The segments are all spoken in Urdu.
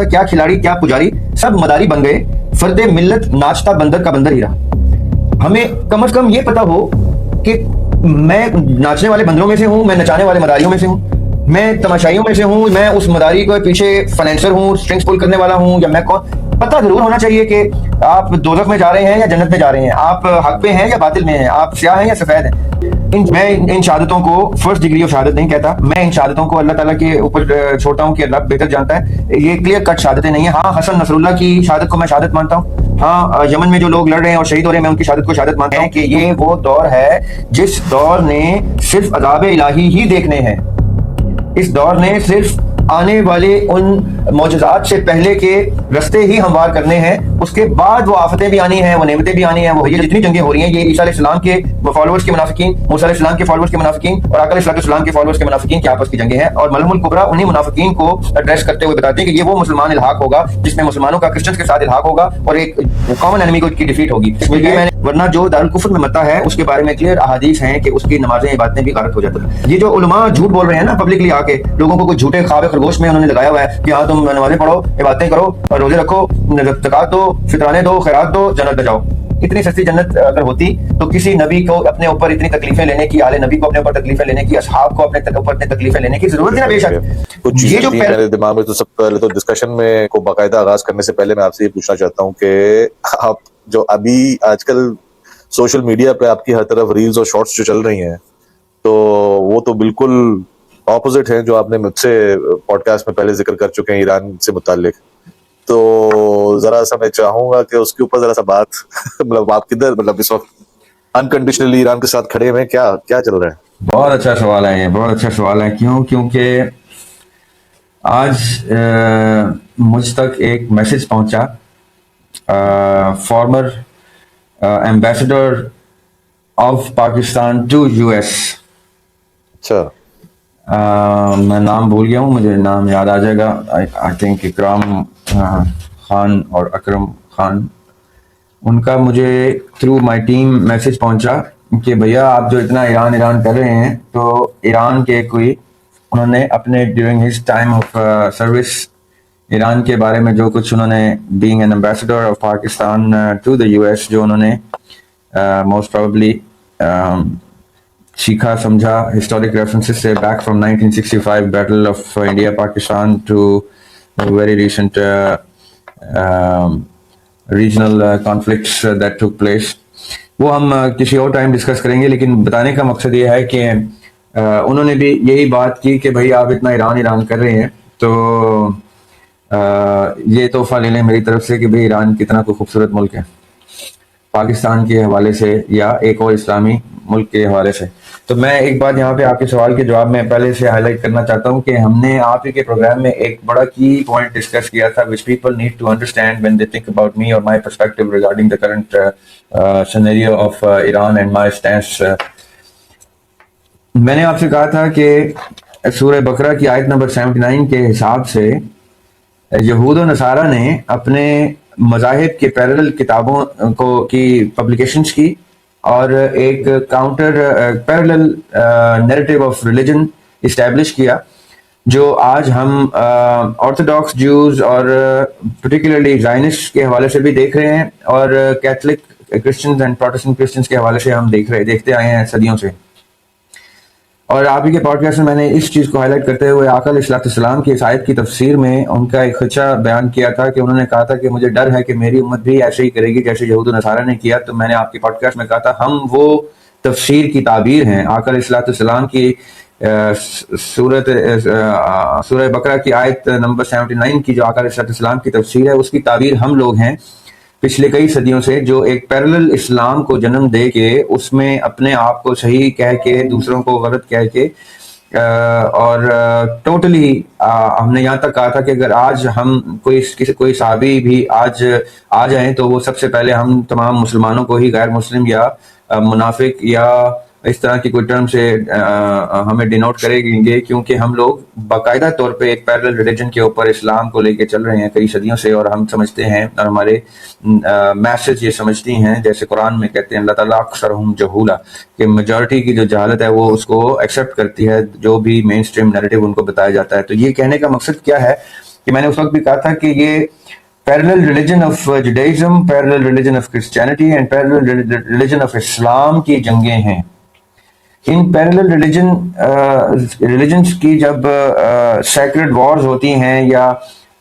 تھا کیا کھلاڑی کیا پجاری سب مداری بن گئے، فرد ملت ناچتا بندر کا بندر ہی رہا۔ ہمیں کم از کم یہ پتا ہو کہ میں ناچنے والے بندروں میں سے ہوں، میں نچانے والے مداریوں میں سے ہوں، میں تماشائیوں میں سے ہوں، میں اس مداری کو پیچھے فائنینسر ہوں، اسٹرنگس پل کرنے والا ہوں، یا میں کون، پتہ ضرور ہونا چاہیے کہ آپ دوزخ میں جا رہے ہیں یا جنت میں جا رہے ہیں، آپ حق پہ ہیں یا باطل میں ہیں، آپ سیاہ ہیں یا سفید ہیں۔ میں ان شہادتوں کو فرسٹ ڈگری آف شہادت نہیں کہتا، میں ان شہادتوں کو اللہ تعالیٰ کے اوپر چھوڑتا ہوں کہ اللہ بہتر جانتا ہے۔ یہ کلیئر کٹ شہادتیں نہیں ہیں۔ ہاں، حسن نصر اللہ کی شہادت کو میں شہادت مانتا ہوں، ہاں یمن میں جو لوگ لڑ رہے ہیں اور شہید ہو رہے ہیں میں ان کی شہادت کو شہادت مانتا ہوں کہ یہ وہ دور ہے جس دور نے صرف عذاب الہی ہی دیکھنے ہیں، اس دور نے صرف آنے والے ان معجزات سے پہلے کے رستے ہی ہموار کرنے ہیں، اس کے بعد وہ آفتیں بھی آنی ہیں، وہ نعمتیں بھی آنی ہیں، وہ یہ جتنی جنگیں ہو رہی ہیں یہ عیسیٰ علیہ السلام کے فالوورز کے منافقین، موسیٰ علیہ السلام کے فالوورز کے منافقین اور آقا علیہ السلام کے فالوورز کے منافقین کے آپس کی جنگیں ہیں، اور ملہم الکبریٰ انہی منافقین کو ایڈریس کرتے ہوئے بتاتے ہیں کہ یہ وہ مسلمان الحاق ہوگا جس میں مسلمانوں کا کرسچنز کے ساتھ الحاق ہوگا اور ایک کامن انیمی کی ڈیفیٹ ہوگی۔ ورنہ جو دارالکفر میں متا ہے اس کے بارے میں کلیئر احادیث ہیں کہ اس کی نمازیں عبادتیں بھی غلط ہو جاتی ہیں۔ یہ جو علماء جھوٹ بول رہے ہیں نا پبلکلی آ کے، لوگوں کو کچھ جھوٹے خواب خرگوش میں انہوں نے لگایا ہوا ہے کہ ہاں تم نمازیں پڑھو، عبادتیں کرو اور روزے رکھو، زکات دو، فطرانے دو، خیرات دو، جنت میں جاؤ۔ اتنی سستی جنت اگر ہوتی تو کسی نبی کو اپنے اوپر اتنی تکلیفیں لینے کی، آل نبی کو اپنے اوپر تکلیفیں لینے کی، اصحاب کو اپنے اوپر اتنی تکلیفیں لینے کی ضرورت ہے نا؟ بے شک یہ جو میرے دماغ میں تو سب پہلے تو ڈسکشن میں کو باقاعدہ آغاز کرنے سے پہلے میں آپ سے یہ پوچھنا چاہتا ہوں کہ آپ جو ابھی آج کل سوشل میڈیا پہ آپ کی ہر طرف ریلز اور شارٹس جو چل رہی ہیں تو وہ تو بالکل اپوزٹ ہیں جو آپ نے مجھ سے پوڈ کاسٹ میں پہلے ذکر کر چکے ہیں ایران سے متعلق، تو ذرا سا میں چاہوں گا کہ اس کے اوپر ذرا سا بات مطلب آپ کدھر مطلب اس وقت انکنڈیشنلی ایران کے ساتھ کھڑے ہوئے کیا چل رہا ہے؟ بہت اچھا سوال ہے، یہ بہت اچھا سوال ہے۔ کیونکہ آج مجھ تک ایک میسج پہنچا former ambassador of Pakistan to U S. اچھا، میں نام بھول گیا ہوں، مجھے نام یاد آ جائے گا، آئی تھنک اکرام خان اور اکرم خان، ان کا مجھے تھرو مائی ٹیم میسج پہنچا کہ بھیا آپ جو اتنا ایران کر رہے ہیں، تو ایران کے کوئی انہوں نے اپنے during his time of service Iran کے بارے میں جو کچھ انہوں نے being an ambassador of Pakistan to the U S جو انہوں نے موسٹ پروبلی سیکھا سمجھا ہسٹورک ریفرنسز سے back from 1965 battle of India Pakistan to very recent regional conflicts that took place, وہ ہم کسی اور ٹائم ڈسکس کریں گے۔ لیکن بتانے کا مقصد یہ ہے کہ انہوں نے بھی یہی بات کی کہ بھائی آپ اتنا ایران کر رہے ہیں تو یہ تحفہ لے لیں میری طرف سے کہ بھائی ایران کتنا کوئی خوبصورت ملک ہے پاکستان کے حوالے سے یا ایک اور اسلامی ملک کے حوالے سے۔ تو میں ایک بات یہاں پہ آپ کے سوال کے جواب میں پہلے سے ہائی لائٹ کرنا چاہتا ہوں کہ ہم نے آپ ہی کے پروگرام میں ایک بڑا کی پوائنٹ ڈسکس کیا تھا which people need to understand when they think about me or my perspective regarding the current scenario of Iran and my stance. میں نے آپ سے کہا تھا کہ سورہ بقرہ کی آیت نمبر 79 کے حساب سے یہود و نصارہ نے اپنے مذاہب کے پیرلل کتابوں کی پبلیکیشنز کی اور ایک counter parallel narrative of religion establish کیا، جو آج ہم آرتھوڈاکس جوز اور پرٹیکولرلی زائنسٹ کے حوالے سے بھی دیکھ رہے ہیں اور Catholic Christians and Protestant Christians کے حوالے سے ہم دیکھتے آئے ہیں صدیوں سے۔ اور آپ ہی کے پوڈ کاسٹ میں میں نے اس چیز کو ہائی لائٹ کرتے ہوئے آقا علیہ السلام کی اس آیت کی تفسیر میں ان کا ایک خدشہ بیان کیا تھا کہ انہوں نے کہا تھا کہ مجھے ڈر ہے کہ میری امت بھی ایسے ہی کرے گی جیسے یہود و نصارہ نے کیا۔ تو میں نے آپ کے پوڈ کاسٹ میں کہا تھا ہم وہ تفسیر کی تعبیر ہیں، آقا علیہ السلام کی سورہ بقرہ کی آیت نمبر 79 کی جو آقا علیہ السلام کی تفسیر ہے اس کی تعبیر ہم لوگ ہیں پچھلے کئی صدیوں سے، جو ایک پیرلل اسلام کو جنم دے کے اس میں اپنے آپ کو صحیح کہہ کے دوسروں کو غلط کہہ کے اور ٹوٹلی ہم نے یہاں تک کہا تھا کہ اگر آج ہم کوئی صحابی بھی آج آ جائیں تو وہ سب سے پہلے ہم تمام مسلمانوں کو ہی غیر مسلم یا منافق یا اس طرح کی کوئی ٹرم سے ہمیں ڈینوٹ کرے گے، کیونکہ ہم لوگ باقاعدہ طور پہ ایک پیرلل ریلیجن کے اوپر اسلام کو لے کے چل رہے ہیں کئی صدیوں سے، اور ہم سمجھتے ہیں اور ہمارے میسج یہ سمجھتی ہیں جیسے قرآن میں کہتے ہیں اللہ تعالیٰ اکثرہم جہولا، کہ میجورٹی کی جو جہالت ہے وہ اس کو ایکسیپٹ کرتی ہے جو بھی مین اسٹریم نیریٹو ان کو بتایا جاتا ہے۔ تو یہ کہنے کا مقصد کیا ہے کہ میں نے اس وقت بھی کہا تھا کہ یہ parallel religion of Judaism, parallel religion of Christianity and parallel religion of Islam کی جنگیں ہیں. ان پیرلل ریلیجنس کی جب سیکرڈ وارز ہوتی ہیں یا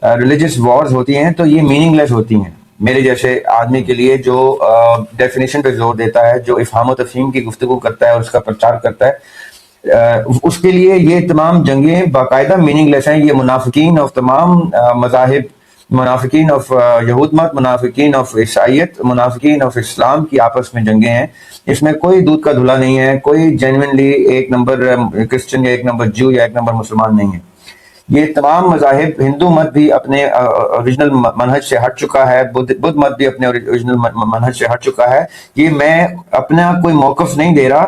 ریلیجس وارز ہوتی ہیں تو یہ میننگ لیس ہوتی ہیں میرے جیسے آدمی کے لیے جو ڈیفینیشن پہ زور دیتا ہے، جو افہام و تفہیم کی گفتگو کرتا ہے اور اس کا پرچار کرتا ہے. اس کے لیے یہ تمام جنگیں باقاعدہ میننگ لیس ہیں. یہ منافقین آف تمام مذاہب، منافقین آف یہود مت، منافقین آف عیسائیت، منافقین آف اسلام کی آپس میں جنگیں ہیں. اس میں کوئی دودھ کا دھلا نہیں ہے، کوئی جینوئنلی ایک نمبر کرسچن یا ایک نمبر جو یا ایک نمبر مسلمان نہیں ہے. یہ تمام مذاہب، ہندو مت بھی اپنے اوریجنل منہج سے ہٹ چکا ہے، بدھ مت بھی اپنے اوریجنل منہج سے ہٹ چکا ہے. یہ میں اپنا کوئی موقف نہیں دے رہا،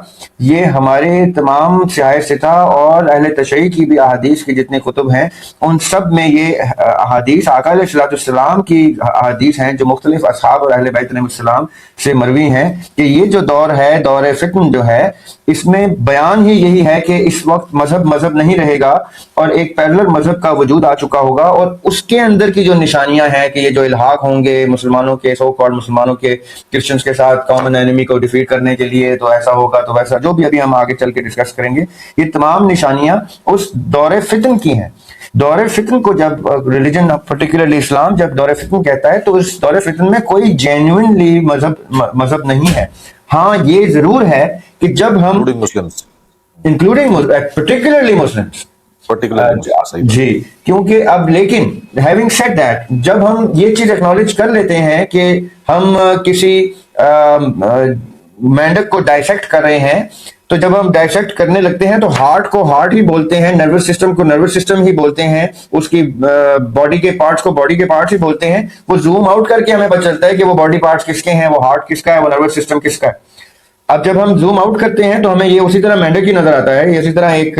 یہ ہمارے تمام سیاہ ستہ اور اہل تشیع کی بھی احادیث کے جتنے کتب ہیں ان سب میں یہ احادیث آقا علیہ الصلوۃ والسلام کی احادیث ہیں جو مختلف اصحاب اور اہل بیت علیہ السلام سے مروی ہیں کہ یہ جو دور ہے، دور فتن جو ہے، اس میں بیان ہی یہی ہے کہ اس وقت مذہب نہیں رہے گا اور ایک پیرلل مذہب کا وجود آ چکا ہوگا. اور اس کے اندر کی جو نشانیاں ہیں کہ یہ جو الحاق ہوں گے مسلمانوں کے، سو کالڈ مسلمانوں کے کرسچنز کے ساتھ کامن اینیمی کو ڈیفیٹ کرنے کے لیے، تو ایسا ہوگا تو ویسا، جو بھی ابھی ہم آگے چل کے ڈسکس کریں گے، یہ تمام نشانیاں اس دور فتن کی ہیں. دور فتن کو جب ریلیجن پرٹیکولرلی اسلام جب دور فتن کہتا ہے تو اس دور فتن میں کوئی جینوئنلی مذہب نہیں ہے. ہاں یہ ضرور ہے کہ جب ہم انکلوڈنگ پرٹیکولرلی مسلمس جی، کیونکہ اب لیکن ہیونگ سیڈ دیٹ، جب ہم یہ چیز ایکنالج کر لیتے ہیں کہ ہم کسی مینڈک کو ڈائسیکٹ کر رہے ہیں، تو جب ہم ڈائسیکٹ کرنے لگتے ہیں تو ہارٹ کو ہارٹ ہی بولتے ہیں، نروس سسٹم کو نروس سسٹم ہی بولتے ہیں، اس کی باڈی کے پارٹس کو باڈی کے پارٹس ہی بولتے ہیں. وہ زوم آؤٹ کر کے ہمیں پتہ چلتا ہے کہ وہ باڈی پارٹس کس کے ہیں، وہ ہارٹ کس کا ہے، وہ نروس سسٹم کس کا ہے. اب جب ہم زوم آؤٹ کرتے ہیں تو ہمیں یہ اسی طرح مینڈک ہی نظر آتا ہے، اسی طرح ایک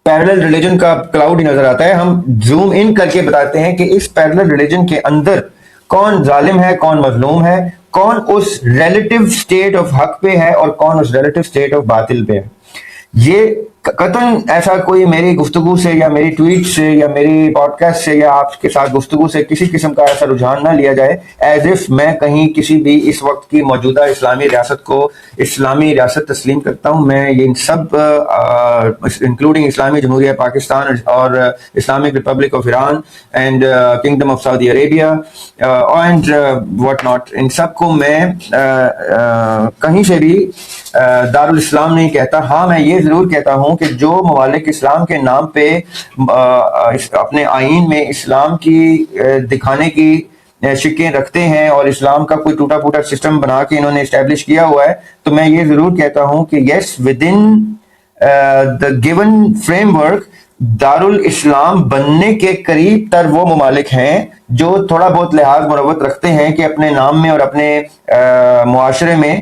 پیرلل ریلیجن کا کلاؤڈ ہی نظر آتا ہے. ہم زوم ان کر کے بتاتے ہیں کہ اس پیرلل ریلیجن کے اندر کون ظالم ہے، کون مظلوم ہے، کون اس ریلیٹو سٹیٹ آف حق پہ ہے اور کون اس ریلیٹو سٹیٹ آف باطل پہ ہے. یہ قطعاً ایسا کوئی میری گفتگو سے یا میری ٹویٹ سے یا میری پوڈ کاسٹ سے یا آپ کے ساتھ گفتگو سے کسی قسم کا ایسا رجحان نہ لیا جائے ایز اف میں کہیں کسی بھی اس وقت کی موجودہ اسلامی ریاست کو اسلامی ریاست تسلیم کرتا ہوں. میں یہ سب انکلوڈنگ اسلامی جمہوریہ پاکستان اور Islamic republic of Iran and kingdom of Saudi Arabia and what not, ان سب کو میں کہیں سے بھی دارالاسلام نہیں کہتا. ہاں میں یہ ضرور کہتا ہوں کہ جو ممالک اسلام کے نام پہ اپنے آئین میں اسلام کی دکھانے کی شکیں رکھتے ہیں اور اسلام کا کوئی ٹوٹا پھوٹا سسٹم بنا کے انہوں نے اسٹیبلش کیا ہوا ہے، تو میں یہ ضرور کہتا ہوں کہ yes within the given framework دارالاسلام بننے کے قریب تر وہ ممالک ہیں جو تھوڑا بہت لحاظ مروت رکھتے ہیں کہ اپنے نام میں اور اپنے معاشرے میں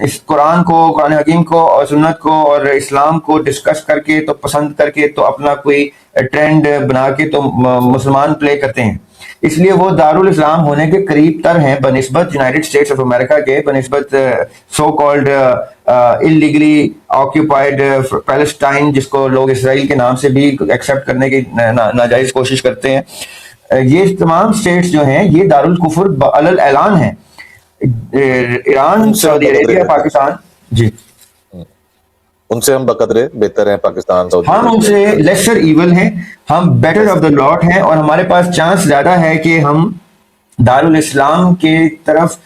اس قرآن کو، قرآن حکیم کو اور سنت کو اور اسلام کو ڈسکس کر کے تو پسند کر کے تو اپنا کوئی ٹرینڈ بنا کے تو مسلمان پلے کرتے ہیں. اس لیے وہ دارالاسلام ہونے کے قریب تر ہیں بنسبت یونائٹڈ اسٹیٹس آف امریکہ کے، بنسبت سو کالڈ اللیگلی آکیوپائڈ پیلسٹائن، جس کو لوگ اسرائیل کے نام سے بھی ایکسیپٹ کرنے کی ناجائز کوشش کرتے ہیں. یہ تمام اسٹیٹس جو ہیں یہ دارالکفر علی اعلان ہیں. ایران، سعودی عربیہ، پاکستان، جی ان سے ہم بقدرے بہتر ہیں. پاکستان، سعودی ہم ان سے لیسر ایول ہیں، ہم بیٹر آف دا لاٹ ہیں، اور ہمارے پاس چانس زیادہ ہے کہ ہم دارالاسلام کی طرف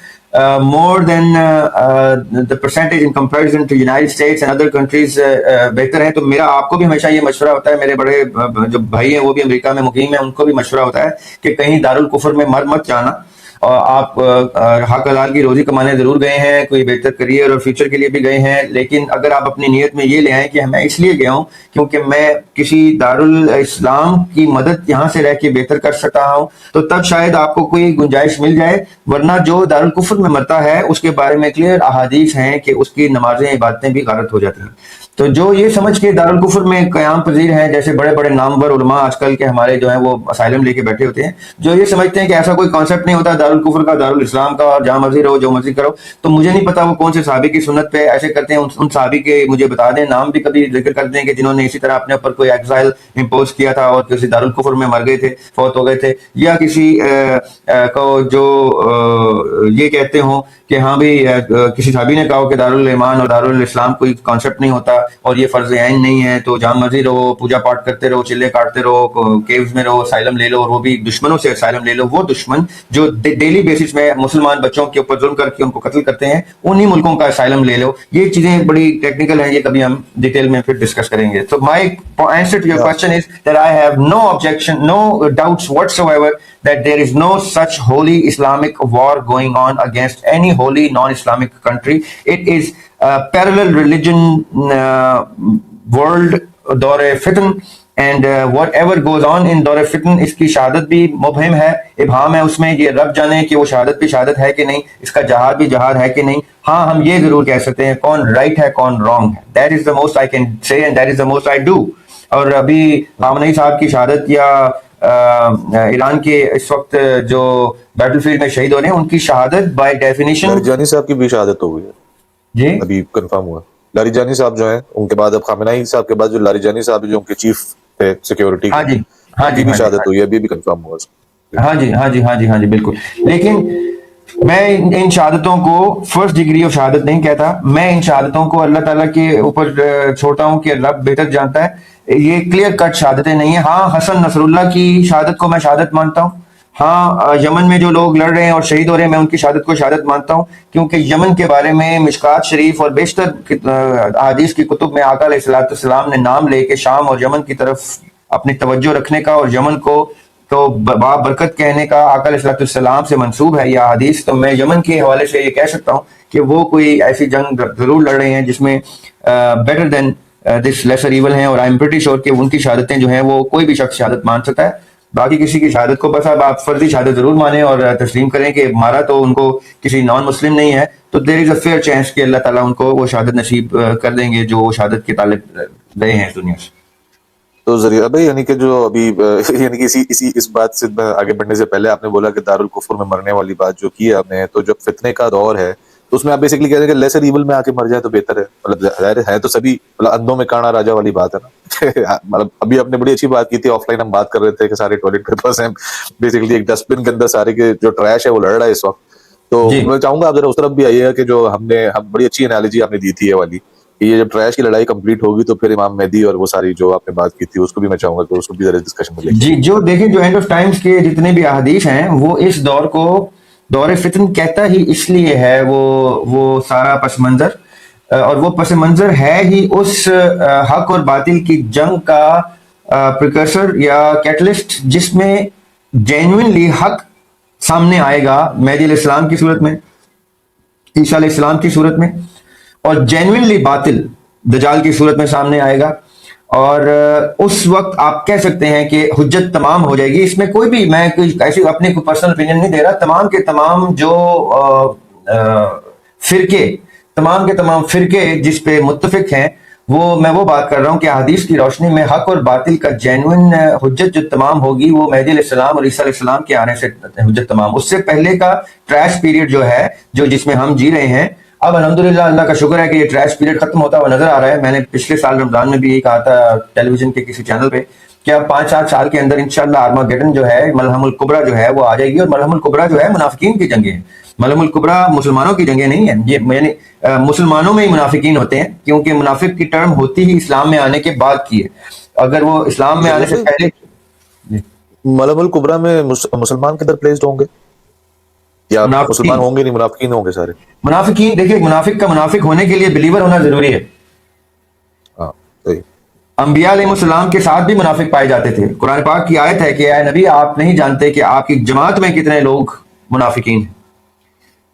more than the percentage in comparison to United States and other countries بہتر ہے. تو میرا آپ کو بھی ہمیشہ یہ مشورہ ہوتا ہے، میرے بڑے جو بھائی ہیں وہ بھی امریکہ میں مقیم ہیں، ان کو بھی مشورہ ہوتا ہے کہ کہیں دارالکفر میں مت جانا. اور آپ حق حلال کی روزی کمانے ضرور گئے ہیں، کوئی بہتر کریئر اور فیوچر کے لیے بھی گئے ہیں، لیکن اگر آپ اپنی نیت میں یہ لے آئیں کہ میں اس لیے گیا ہوں کیونکہ میں کسی دارالاسلام کی مدد یہاں سے رہ کے بہتر کر سکتا ہوں، تو تب شاید آپ کو کوئی گنجائش مل جائے. ورنہ جو دارالکفر میں مرتا ہے اس کے بارے میں کلیئر احادیث ہیں کہ اس کی نمازیں عبادتیں بھی غارت ہو جاتی ہیں. تو جو یہ سمجھ کے دارالکفر میں قیام پذیر ہیں، جیسے بڑے بڑے نامور علماء آج کل کے ہمارے جو ہیں وہ اسائلم لے کے بیٹھے ہوتے ہیں، جو یہ سمجھتے ہیں کہ ایسا کوئی کانسیپٹ نہیں ہوتا دارالکفر کا، دارالاسلام کا، اور جہاں مرضی رہو جو مرضی کرو، تو مجھے نہیں پتا وہ کون سے صحابی کی سنت پہ ایسے کرتے ہیں. ان صحابی کے مجھے بتا دیں، نام بھی کبھی ذکر کر دیں کہ جنہوں نے اسی طرح اپنے اوپر کوئی ایگزائل امپوز کیا تھا اور کسی دارالکفر میں مر گئے تھے، فوت ہو گئے تھے، یا کسی کو جو یہ کہتے ہوں کہ ہاں بھی کسی صحابی نے کہا کہ دارالایمان اور دارالاسلام کوئی کانسیپٹ نہیں ہوتا اور یہ فرض عین نہیں ہے، تو جہاں مرضی رہو، پوجا پاٹ کرتے رہو، چلے کاٹتے رہو، کیوز میں رہو، اسائلم لے لو، اور وہ بھی دشمنوں سے اسائلم لے لو. وہ دشمن جو ڈیلی بیسس میں مسلمان بچوں کے اوپر ظلم کر کے ان کو قتل کرتے ہیں، انہی ملکوں کا اسائلم لے لو. یہ چیزیں بڑی ٹیکنیکل ہیں، یہ کبھی ہم ڈیٹیل میں پھر ڈسکس کریں گے. So my answer to your question is that I have no objection, no doubts whatsoever that there is no such holy Islamic war going on against any holy non-Islamic country. It is a parallel religion world, دور فتن, and whatever goes on in دور فتن, اس کی شہادت بھی مبہم ہے، ابہام ہے اس میں. یہ رب جانے کہ وہ شہادت بھی شہادت ہے کہ نہیں، اس کا جہاد بھی جہاد ہے کہ نہیں. ہاں ہم یہ ضرور کہہ سکتے ہیں کون رائٹ ہے کون رانگ ہے. That is the most I can say and that is the most I do. اور ابھی خامنئی صاحب کی شہادت یا ایران کے اس وقت جو بیٹل فیلڈ میں شہید ہو رہے ہیں، ان کی شہادت بائی ڈیفینیشن. لاری صاحب کی بھی شہادت ہو گئی ہے جی ابھی کنفرم ہوا. لاری جانی صاحب جو ہیں ان کے بعد اب خامنئی صاحب کے بعد جو لاری جانی صاحب جو ان کے چیف تھے سیکیورٹی، ہاں جی ہاں جی بھی شہادت ہوئی ہے، ابھی بھی کنفرم ہوا. ہاں جی ہاں جی ہاں جی ہاں جی بالکل. لیکن میں ان شہادتوں کو فرسٹ ڈگری آف شہادت نہیں کہتا، میں ان شہادتوں کو اللہ تعالیٰ کے اوپر چھوڑتا ہوں کہ رب بہتر جانتا ہے. یہ کلیئر کٹ شہادتیں نہیں ہیں. ہاں حسن نصر اللہ کی شہادت کو میں شہادت مانتا ہوں. ہاں یمن میں جو لوگ لڑ رہے ہیں اور شہید ہو رہے ہیں، میں ان کی شہادت کو شہادت مانتا ہوں، کیونکہ یمن کے بارے میں مشکات شریف اور بیشتر احادیث کی کتب میں آقا علیہ السلام نے نام لے کے شام اور یمن کی طرف اپنی توجہ رکھنے کا اور یمن کو تو برکت کہنے کا آقا علیہ السلام سے منسوب ہے یہ حدیث. تو میں یمن کے حوالے سے یہ کہہ سکتا ہوں کہ وہ کوئی ایسی جنگ ضرور لڑ رہے ہیں جس میں بیٹر دین دس لیسر ایول ہیں، اور آئی ایم پریٹی شیور کہ ان کی شہادتیں جو ہیں وہ کوئی بھی شخص شہادت مان سکتا ہے. باقی کسی کی شہادت کو بس اب آپ فرضی شہادت ضرور مانیں اور تسلیم کریں کہ مارا تو ان کو کسی نان مسلم نہیں ہے، تو دیر از اے فیئر چانس کہ اللہ تعالیٰ ان کو وہ شہادت نصیب کر دیں گے جو وہ شہادت کے طالب رہے ہیں دنیا سے. تو ذریعہ بھائی یعنی کہ جو ابھی یعنی کہ اس بات سے آگے بڑھنے سے پہلے آپ نے بولا کہ دارالکفر میں مرنے والی بات جو کی ہے آپ نے، تو جب فتنے کا دور ہے تو اس میں آپ بیسکلی کہہ رہے ہیں کہ لیسر ایول میں آ کے مر جائے تو بہتر ہے. مطلب ظاہر ہے تو سبھی مطلب اندھوں میں کانا راجا والی بات ہے نا. مطلب ابھی آپ نے بڑی اچھی بات کی تھی، آف لائن ہم بات کر رہے تھے کہ سارے ٹوائلٹ پیپرز ہیں بیسکلی ایک ڈسٹ بن کے اندر، سارے کے جو ٹریش ہے وہ لڑ رہا ہے اس وقت. تو میں چاہوں گا آپ ذرا اس طرف بھی آئیے گا کہ جو ہم بڑی اچھی انالوجی آپ نے دی تھی یہ والی، یہ جب ٹریش کی لڑائی کمپلیٹ ہوگی تو پھر امام مہدی اور وہ ساری جو آپ نے بات کی تھی اس کو بھی میں چاہوں گا کہ اس کو بھی ذرا ڈسکشن میں لیں. جی جو دیکھیں جو اینڈ آف ٹائمز کے جتنے بھی احادیث ہیں وہ اس دور کو دور فتن کہتا ہی اس لیے ہے. وہ سارا پس منظر، اور وہ پس منظر ہے ہی اس حق اور باطل کی جنگ کا پریکرسر یا کیٹلسٹ، جس میں جینوئنلی حق سامنے آئے گا مہدی علیہ السلام کی صورت میں، عیسیٰ علیہ السلام کی صورت میں، اور جینوئنلی باطل دجال کی صورت میں سامنے آئے گا. اور اس وقت آپ کہہ سکتے ہیں کہ حجت تمام ہو جائے گی. اس میں کوئی بھی میں ایسی اپنے کوئی پرسنل اوپینین نہیں دے رہا. تمام کے تمام جو فرقے جس پہ متفق ہیں میں وہ بات کر رہا ہوں کہ حدیث کی روشنی میں حق اور باطل کا جینوئن حجت جو تمام ہوگی وہ مہدی علیہ السلام اور عیسیٰ علیہ السلام کے آنے سے حجت تمام. اس سے پہلے کا ٹریش پیریڈ جو ہے جس میں ہم جی رہے ہیں، اب الحمدللہ اللہ کا شکر ہے کہ یہ ٹریش پیریڈ ختم ہوتا ہوا نظر آ رہا ہے. میں نے پچھلے سال رمضان میں بھی یہی کہا تھا ٹیلی ویژن کے کسی چینل پہ کہ اب 5-8 سال کے اندر انشاءاللہ آرماگیڈن جو ہے، ملحم الکبریٰ جو ہے وہ آ جائے گی. اور ملحم الکبریٰ جو ہے منافقین کی جنگیں ہیں، ملحم الکبریٰ مسلمانوں کی جنگیں نہیں ہیں. یہ یعنی مسلمانوں میں ہی منافقین ہوتے ہیں، کیونکہ منافق کی ٹرم ہوتی ہی اسلام میں آنے کے بعد کی ہے. اگر وہ اسلام میں آنے سے پہلے ملحم الکبریٰ میں مسلمان کدھر پلیسڈ ہوں گے یا مسلمان ہوں گے نہیں، منافقین ہوں گے سارے منافقین. دیکھیے منافق کا منافق ہونے کے لیے بلیور ہونا ضروری ہے. ہاں صحیح. انبیاء علیہ السلام کے ساتھ بھی منافق پائے جاتے تھے. قرآن پاک کی آیت ہے کہ اے نبی آپ نہیں جانتے کہ آپ کی جماعت میں کتنے لوگ منافقین ہیں.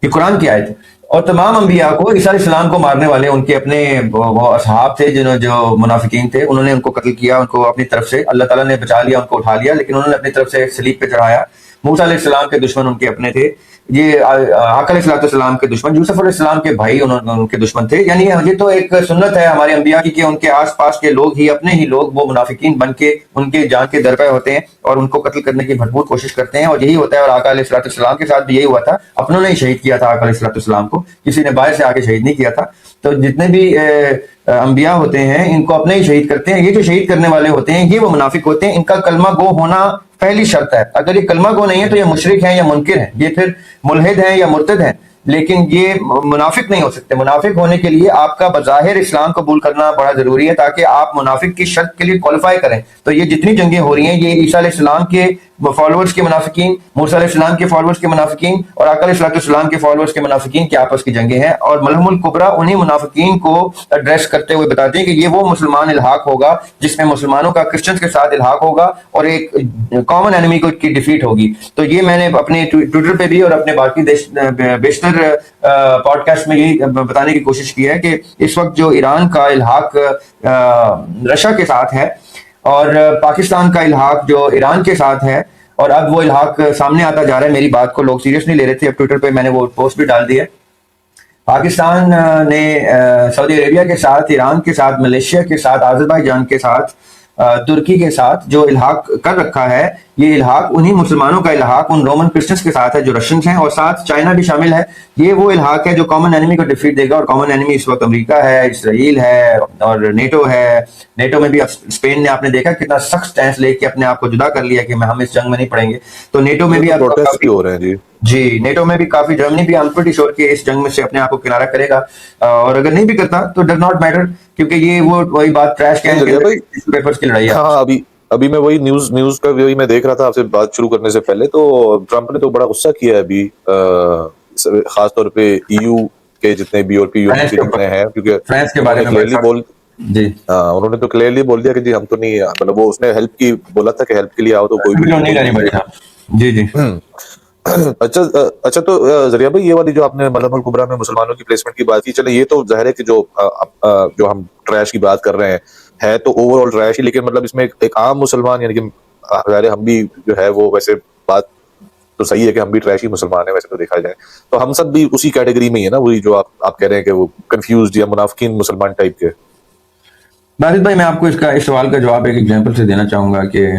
یہ قرآن کی آیت ہے. اور تمام انبیاء کو، عیسیٰ علیہ السلام کو مارنے والے ان کے اپنے وہ اصحاب تھے جو منافقین تھے، انہوں نے ان کو قتل کیا، ان کو اپنی طرف سے اللہ تعالیٰ نے بچا لیا، ان کو اٹھا لیا، لیکن انہوں نے اپنی طرف سے صلیب پہ چڑھایا. موسیٰ علیہ السلام کے دشمن ان کے اپنے تھے، یہ آقا علیہ السلام کے دشمن، یوسف علیہ السلام کے بھائی ان کے دشمن تھے. یعنی یہ تو ایک سنت ہے ہمارے انبیاء کی کہ ان کے آس پاس کے لوگ ہی، اپنے ہی لوگ، وہ منافقین بن کے ان کے جان کے درپے ہوتے ہیں اور ان کو قتل کرنے کی بھرپور کوشش کرتے ہیں. اور یہی ہوتا ہے، اور آقا علیہ السلام کے ساتھ بھی یہی ہوا تھا. اپنوں نے ہی شہید کیا تھا آقا علیہ السلام کو، کسی نے باہر سے آ کے شہید نہیں کیا تھا. تو جتنے بھی انبیاء ہوتے ہیں ان کو اپنے ہی شہید کرتے ہیں. یہ جو شہید کرنے والے ہوتے ہیں یہ وہ منافق ہوتے ہیں. ان کا کلمہ گو ہونا پہلی شرط ہے. اگر یہ کلمہ گو نہیں ہے تو یہ مشرک ہیں یا منکر ہیں، یہ پھر ملحد ہیں یا مرتد ہیں، لیکن یہ منافق نہیں ہو سکتے. منافق ہونے کے لیے آپ کا بظاہر اسلام قبول کرنا بڑا ضروری ہے تاکہ آپ منافق کی شرط کے لیے کوالیفائی کریں. تو یہ جتنی جنگیں ہو رہی ہیں یہ عیسیٰ علیہ السلام کے فالوورز کے منافقین، موسیٰ علیہ السلام کے فالوورز کے منافقین اور آقا علیہ السلام کے فالوورز کے منافقین کے آپس کی جنگیں ہیں. اور ملحم الکبریٰ انہی منافقین کو ایڈریس کرتے ہوئے بتاتے ہیں کہ یہ وہ مسلمان الحاق ہوگا جس میں مسلمانوں کا کرسچنز کے ساتھ الحاق ہوگا اور ایک کامن انیمی کی ڈیفیٹ ہوگی. تو یہ میں نے اپنے ٹویٹر پہ بھی اور اپنے باقی بیشتر پوڈ کاسٹ میں یہی بتانے کی کوشش کی ہے کہ اس وقت جو ایران کا الحاق رشیا کے ساتھ ہے اور پاکستان کا الحاق جو ایران کے ساتھ ہے، اور اب وہ الحاق سامنے آتا جا رہا ہے. میری بات کو لوگ سیریس نہیں لے رہے تھے، اب ٹویٹر پہ میں نے وہ پوسٹ بھی ڈال دی ہے. پاکستان نے سعودی عربیہ کے ساتھ، ایران کے ساتھ، ملیشیا کے ساتھ، آذربائیجان کے ساتھ، ترکی کے ساتھ جو الحاق کر رکھا ہے، یہ الحاق انہی مسلمانوں کا الحاق ان رومن کرسچنس کے ساتھ ہے جو رشینز ہیں، اور ساتھ چائنا بھی شامل ہے. یہ وہ الحاق ہے جو کامن اینیمی کو ڈیفیٹ دے گا، اور کامن اینیمی اس وقت امریکہ ہے، اسرائیل ہے اور نیٹو ہے. نیٹو میں بھی اسپین نے آپ نے دیکھا کتنا سخت سٹینس لے کے اپنے آپ کو جدا کر لیا کہ ہم اس جنگ میں نہیں پڑیں گے. تو نیٹو میں بھی پروٹیسٹ بھی ہو رہے ہیں جی نیٹو میں بھی کافی، جرمنی بھی I'm pretty sure کہ اس جنگ میں سے اپنے آپ کو کنارہ کرے گا، اور اگر نہیں بھی کرتا تو ڈز ناٹ میٹر، کیونکہ یہ وہی بات ٹریش کین کے پیپرز کی لڑائی ہے. ہاں ابھی میں وہی نیوز کا وہی میں دیکھ رہا تھا آپ سے بات شروع کرنے سے پہلے. تو ٹرمپ نے تو بڑا غصہ کیا ہے ابھی، خاص طور پہ EU کے جتنے بھی یورپی یونین کے جتنے ہیں، کیونکہ فرانس کے بارے میں انہوں نے تو کلیئرلی بول دیا کہ جی ہم تو نہیں، مطلب وہ اس نے ہیلپ کی بولا تھا کہ ہیلپ کے لیے آؤ تو کوئی بھی نہیں. جی اچھا. تو ذریعہ بھائی، یہ والی جو آپ نے ملحم الکبریٰ میں مسلمانوں کی پلیسمنٹ کی بات کی، چلے یہ تو ظاہر ہے کہ جو ہم ٹریش کی بات کر رہے ہیں ہے تو اوور آل ٹریش ہی، لیکن مطلب اس میں ایک عام مسلمان، یعنی کہ ظاہر ہم بھی جو ہے وہ، ویسے بات تو صحیح ہے کہ ہم بھی ٹریشی مسلمان ہیں ویسے تو دیکھا جائے، تو ہم سب بھی اسی کیٹیگری میں ہی ہے نا، وہی جو آپ کہہ رہے ہیں کہ وہ کنفیوزڈ یا منافقین مسلمان ٹائپ کے. باسط بھائی، میں آپ کو اس سوال کا جواب ایک ایگزامپل سے دینا چاہوں گا کہ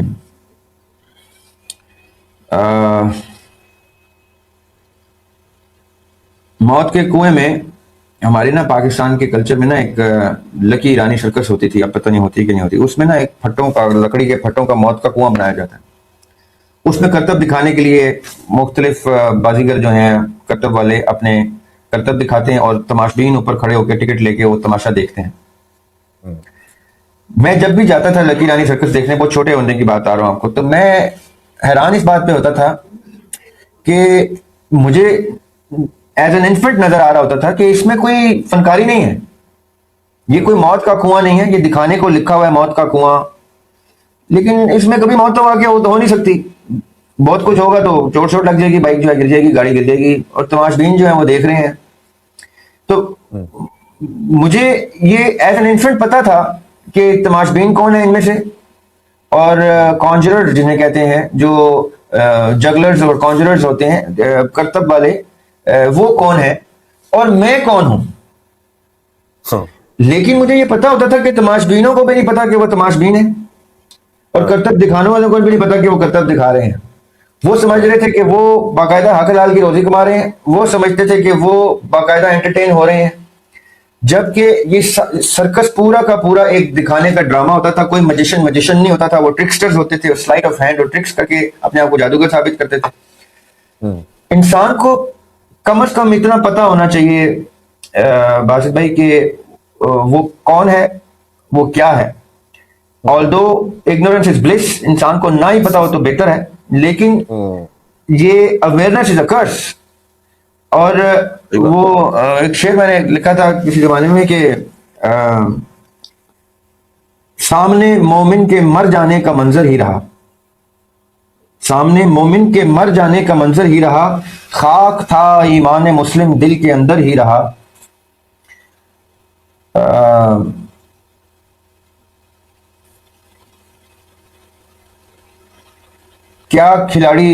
موت کے کنویں میں ہمارے نا پاکستان کے کلچر میں نا ایک لکی ایرانی سرکس ہوتی تھی، اب پتہ نہیں ہوتی کہ نہیں ہوتی. اس میں نا ایک پھٹوں کا، لکڑی کے پھٹوں کا موت کا کنواں بنایا جاتا ہے. اس میں کرتب دکھانے کے لیے مختلف بازیگر جو ہیں کرتب والے اپنے کرتب دکھاتے ہیں، اور تماشبین اوپر کھڑے ہو کے ٹکٹ لے کے وہ تماشا دیکھتے ہیں. میں جب بھی جاتا تھا لکی ایرانی سرکس دیکھنے، بہت چھوٹے ہونے کی بات آ رہا ہوں آپ کو، تو میں حیران اس بات پہ ہوتا تھا کہ مجھے ایز این انفنٹ نظر آ رہا ہوتا تھا کہ اس میں کوئی فنکاری نہیں ہے. یہ کوئی موت کا کنواں نہیں ہے، یہ دکھانے کو لکھا ہوا ہے موت کا کنواں، لیکن اس میں کبھی موت تو واقع ہو نہیں سکتی. بہت کچھ ہوگا تو چوٹ لگ جائے گی، بائک جو ہے گر جائے گی، گاڑی گر جائے گی، اور تماشبین جو ہیں وہ دیکھ رہے ہیں. تو مجھے یہ ایز این انفنٹ پتا تھا کہ تماشبین کون ہے ان میں سے، اور کانجرر جنہیں کہتے ہیں، جو جگلرز اور کانجررز ہوتے ہیں کرتب والے، وہ کون ہے اور میں کون ہوں. لیکن مجھے یہ پتا ہوتا تھا کہ تماشبینوں کو بھی نہیں پتا کہ وہ تماشبین ہیں، اور کرتب دکھانے والوں کو بھی نہیں پتا کہ وہ کرتب دکھا رہے ہیں. وہ سمجھ رہے تھے کہ وہ باقاعدہ حق حلال کی روزی کما رہے ہیں، وہ سمجھتے تھے کہ وہ باقاعدہ انٹرٹین ہو رہے ہیں، جبکہ یہ سرکس پورا کا پورا ایک دکھانے کا ڈرامہ ہوتا تھا. کوئی میجیشن نہیں ہوتا تھا، وہ ٹرکسٹرز ہوتے تھے، سلائٹ آف ہینڈ اور ٹرکس کر کے اپنے آپ کو جادوگر ثابت کرتے تھے. انسان کو کم از کم اتنا پتا ہونا چاہیے باسط بھائی کہ وہ کون ہے، وہ کیا ہے. although ignorance is bliss، انسان کو نہ ہی پتا ہو تو بہتر ہے، لیکن یہ awareness is a curse. اور وہ ایک شعر میں نے لکھا تھا کسی زمانے میں کہ سامنے مومن کے مر جانے کا منظر ہی رہا، سامنے مومن کے مر جانے کا منظر ہی رہا، خاک تھا ایمان مسلم دل کے اندر ہی رہا. کیا کھلاڑی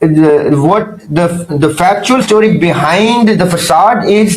what the factual story behind the facade is,